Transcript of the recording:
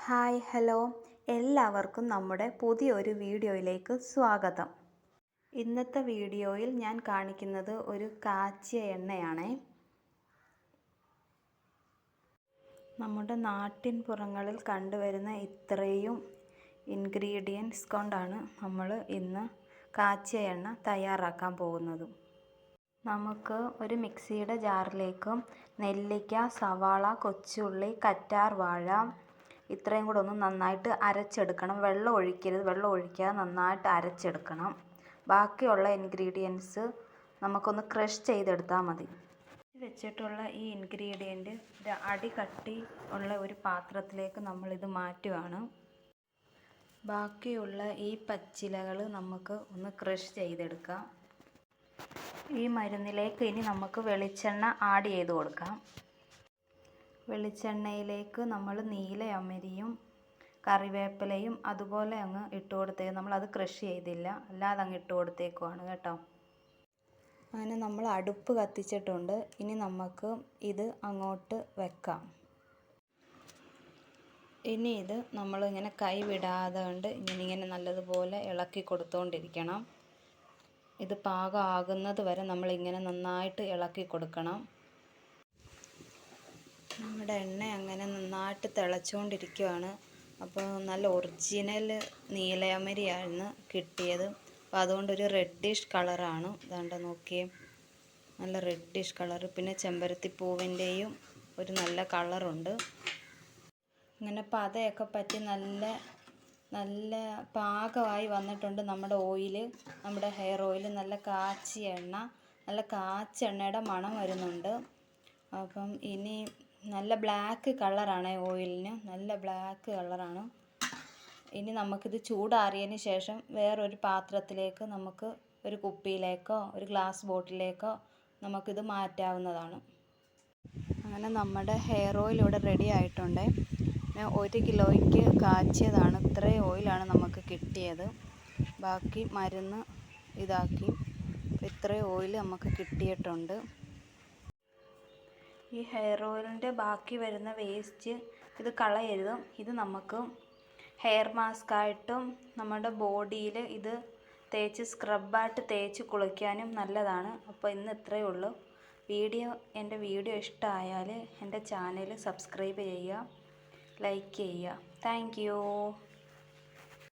Hi hello എല്ലാവർക്കും നമ്മുടെ പുതിയൊരു വീഡിയോയിലേക്ക് സ്വാഗതം. ഇന്നത്തെ വീഡിയോയിൽ ഞാൻ കാണിക്കുന്നത് ഒരു കാച്ചിയ എണ്ണയാണേ. നമ്മുടെ നാട്ടിൻ പുറങ്ങളിൽ കണ്ടുവരുന്ന ഇത്രയും ഇൻഗ്രീഡിയൻസ് കൊണ്ടാണ് നമ്മൾ ഇന്ന് കാച്ചിയ എണ്ണ തയ്യാറാക്കാൻ പോകുന്നത്. നമുക്ക് ഒരു മിക്സിയുടെ ജാറിലേക്ക് നെല്ലിക്ക, സവാള, കൊച്ചുള്ളി, കറ്റാർ വാഴ ഇത്രയും കൂടെ ഒന്ന് നന്നായിട്ട് അരച്ചെടുക്കണം. വെള്ളം ഒഴിക്കരുത്, വെള്ളം ഒഴിക്കാതെ നന്നായിട്ട് അരച്ചെടുക്കണം. ബാക്കിയുള്ള ഇൻഗ്രീഡിയൻസ് നമുക്കൊന്ന് ക്രഷ് ചെയ്തെടുത്താൽ മതി. വെച്ചിട്ടുള്ള ഈ ഇൻഗ്രീഡിയൻറ്റ് ഒരു അടികട്ടി ഉള്ള ഒരു പാത്രത്തിലേക്ക് നമ്മളിത് മാറ്റുകയാണ്. ബാക്കിയുള്ള ഈ പച്ചിലകൾ നമുക്ക് ഒന്ന് ക്രഷ് ചെയ്തെടുക്കാം. ഈ മരുന്നിലേക്ക് ഇനി നമുക്ക് വെളിച്ചെണ്ണ ആഡ് ചെയ്ത് കൊടുക്കാം. വെളിച്ചെണ്ണയിലേക്ക് നമ്മൾ നീലയമരിയും കറിവേപ്പിലയും അതുപോലെ അങ്ങ് ഇട്ട് കൊടുത്തേക്ക്. നമ്മളത് ക്രഷ് ചെയ്തില്ല, അല്ലാതെ അങ്ങ് ഇട്ട് കൊടുത്തേക്കുവാണ് കേട്ടോ. അങ്ങനെ നമ്മൾ അടുപ്പ് കത്തിച്ചിട്ടുണ്ട്. ഇനി നമുക്ക് ഇത് അങ്ങോട്ട് വെക്കാം. ഇനി ഇത് നമ്മളിങ്ങനെ കൈ വിടാതെ കൊണ്ട് ഇങ്ങനെ നല്ലതുപോലെ ഇളക്കി കൊടുത്തുകൊണ്ടിരിക്കണം. ഇത് പാകമാകുന്നത് വരെ നമ്മളിങ്ങനെ നന്നായിട്ട് ഇളക്കി കൊടുക്കണം. നമ്മുടെ എണ്ണ അങ്ങനെ നന്നായിട്ട് തിളച്ചുകൊണ്ടിരിക്കുകയാണ്. അപ്പോൾ നല്ല ഒറിജിനൽ നീലയമരിയാണ് കിട്ടിയത്. അപ്പോൾ അതുകൊണ്ടൊരു റെഡിഷ് കളറാണ്. ഇതാണ്ട് നോക്കിയേ, നല്ല റെഡിഷ് കളർ. പിന്നെ ചെമ്പരത്തിപ്പൂവിൻ്റെയും ഒരു നല്ല കളറുണ്ട്. ഇങ്ങനെ പതയൊക്കെ പറ്റി നല്ല പാകമായി വന്നിട്ടുണ്ട് നമ്മുടെ ഓയിൽ, നമ്മുടെ ഹെയർ ഓയിൽ. നല്ല കാച്ചിയ എണ്ണ, നല്ല കാച്ചിയ എണ്ണയുടെ മണം വരുന്നുണ്ട്. അപ്പം ഇനി നല്ല ബ്ലാക്ക് കളറാണ് ഓയിലിന്, നല്ല ബ്ലാക്ക് കളറാണ്. ഇനി നമുക്കിത് ചൂടാറിയതിന് ശേഷം വേറൊരു പാത്രത്തിലേക്ക്, നമുക്ക് ഒരു കുപ്പിയിലേക്കോ ഒരു ഗ്ലാസ് ബോട്ടിലേക്കോ നമുക്കിത് മാറ്റാവുന്നതാണ്. അങ്ങനെ നമ്മുടെ ഹെയർ ഓയിൽ ഇവിടെ റെഡി ആയിട്ടുണ്ട്. 1 കിലോയ്ക്ക് കാച്ചിയതാണ്. ഇത്രയും ഓയിലാണ് നമുക്ക് കിട്ടിയത്. ബാക്കി മരുന്ന് ഇതാക്കി. ഇത്രയും ഓയിൽ നമുക്ക് കിട്ടിയിട്ടുണ്ട്. ഈ ഹെയർ ഓയിലിൻ്റെ ബാക്കി വരുന്ന വേസ്റ്റ് ഇത് കളയരുത്. ഇത് നമുക്ക് ഹെയർ മാസ്കായിട്ടും നമ്മുടെ ബോഡിയിൽ ഇത് തേച്ച് സ്ക്രബായിട്ട് തേച്ച് കുളിക്കാനും നല്ലതാണ്. അപ്പോൾ ഇന്ന് ഇത്രയേ ഉള്ളൂ. എൻ്റെ വീഡിയോ ഇഷ്ടമായാൽ എൻ്റെ ചാനൽ സബ്സ്ക്രൈബ് ചെയ്യുക, ലൈക്ക് ചെയ്യുക. Thank you.